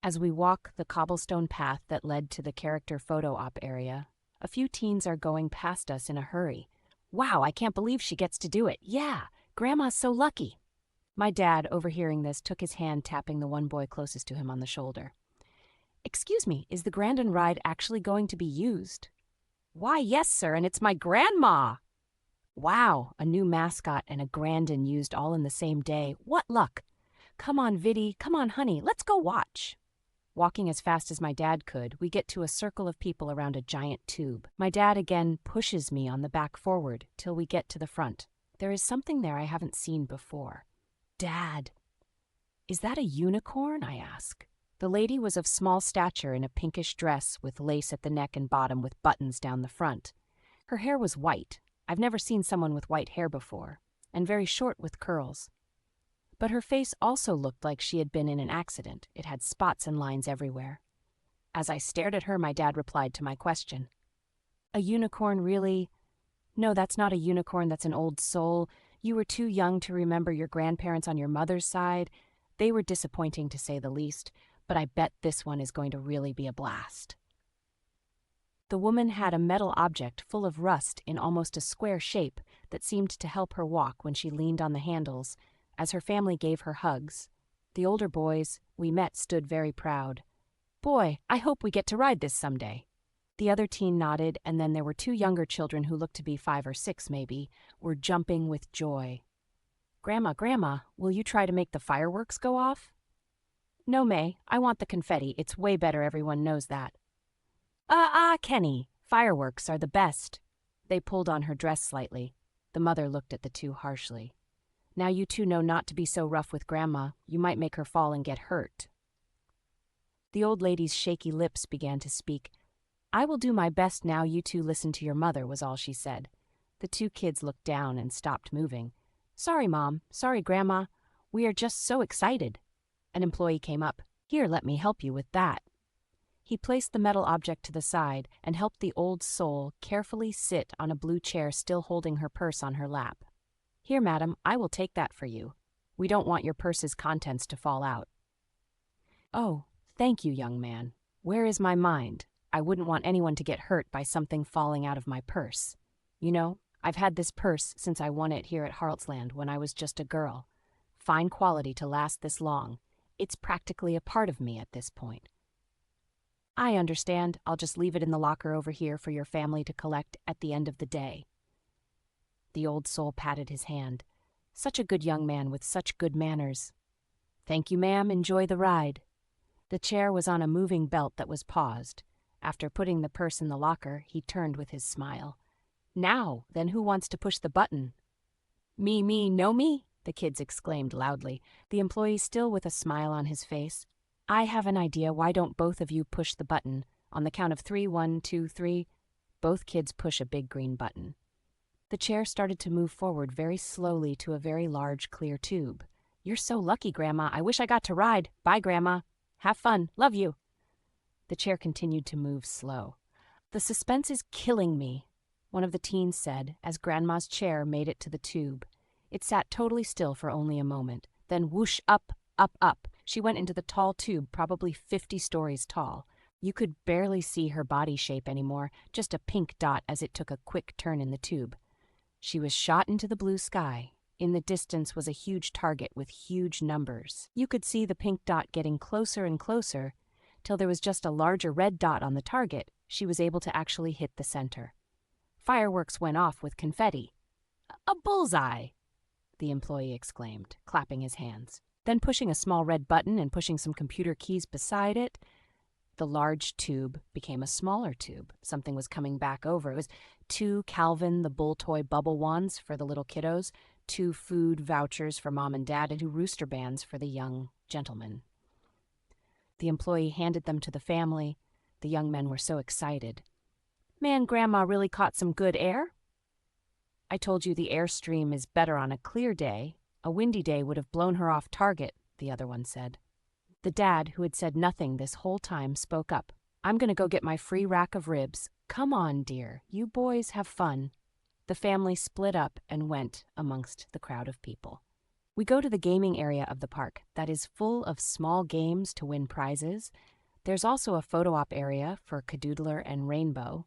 As we walk the cobblestone path that led to the character photo op area, a few teens are going past us in a hurry. Wow, I can't believe she gets to do it. Yeah, Grandma's so lucky. My dad, overhearing this, took his hand tapping the one boy closest to him on the shoulder. Excuse me, is the Grandin ride actually going to be used? Why, yes, sir, and it's my grandma. Wow, a new mascot and a Grandin used all in the same day. What luck. Come on, Viddy, come on, honey, let's go watch. Walking as fast as my dad could, we get to a circle of people around a giant tube. My dad again pushes me on the back forward till we get to the front. There is something there I haven't seen before. Dad, is that a unicorn? I ask. The lady was of small stature in a pinkish dress with lace at the neck and bottom with buttons down the front. Her hair was white. I've never seen someone with white hair before, and very short with curls. But her face also looked like she had been in an accident. It had spots and lines everywhere. As I stared at her, my dad replied to my question. A unicorn, really? No, that's not a unicorn, that's an old soul. You were too young to remember your grandparents on your mother's side. They were disappointing, to say the least, but I bet this one is going to really be a blast. The woman had a metal object full of rust in almost a square shape that seemed to help her walk when she leaned on the handles, as her family gave her hugs. The older boys we met stood very proud. Boy, I hope we get to ride this someday. The other teen nodded, and then there were two younger children who looked to be 5 or 6 maybe, were jumping with joy. Grandma, will you try to make the fireworks go off? No, May, I want the confetti. It's way better, everyone knows that. Kenny, fireworks are the best. They pulled on her dress slightly. The mother looked at the two harshly. Now you two know not to be so rough with Grandma. You might make her fall and get hurt. The old lady's shaky lips began to speak. I will do my best now. You two listen to your mother, was all she said. The two kids looked down and stopped moving. Sorry, Mom. Sorry, Grandma. We are just so excited. An employee came up. Here, let me help you with that. He placed the metal object to the side and helped the old soul carefully sit on a blue chair, still holding her purse on her lap. Here, madam, I will take that for you. We don't want your purse's contents to fall out. Oh, thank you, young man. Where is my mind? I wouldn't want anyone to get hurt by something falling out of my purse. You know, I've had this purse since I won it here at Harltsland when I was just a girl. Fine quality to last this long. It's practically a part of me at this point. I understand. I'll just leave it in the locker over here for your family to collect at the end of the day. The old soul patted his hand. Such a good young man with such good manners. Thank you, ma'am. Enjoy the ride. The chair was on a moving belt that was paused. After putting the purse in the locker, he turned with his smile. Now, then who wants to push the button? Me, no me, the kids exclaimed loudly, the employee still with a smile on his face. I have an idea. Why don't both of you push the button? On the count of 3, 1, 2, 3. Both kids push a big green button. The chair started to move forward very slowly to a very large clear tube. You're so lucky, Grandma. I wish I got to ride. Bye, Grandma. Have fun. Love you. The chair continued to move slow. The suspense is killing me, one of the teens said, as Grandma's chair made it to the tube. It sat totally still for only a moment. Then whoosh, up, up, up. She went into the tall tube, probably 50 stories tall. You could barely see her body shape anymore, just a pink dot as it took a quick turn in the tube. She was shot into the blue sky. In the distance was a huge target with huge numbers. You could see the pink dot getting closer and closer, till there was just a larger red dot on the target. She was able to actually hit the center. Fireworks went off with confetti. A bullseye, the employee exclaimed, clapping his hands. Then pushing a small red button and pushing some computer keys beside it, the large tube became a smaller tube. Something was coming back over. It was 2 Calvin the Bull toy bubble wands for the little kiddos, 2 food vouchers for Mom and Dad, and 2 rooster bands for the young gentlemen. The employee handed them to the family. The young men were so excited. Man, Grandma really caught some good air? I told you the airstream is better on a clear day. A windy day would have blown her off target, the other one said. The dad, who had said nothing this whole time, spoke up. I'm going to go get my free rack of ribs. Come on, dear. You boys have fun. The family split up and went amongst the crowd of people. We go to the gaming area of the park that is full of small games to win prizes. There's also a photo op area for Cadoodler and Rainbow.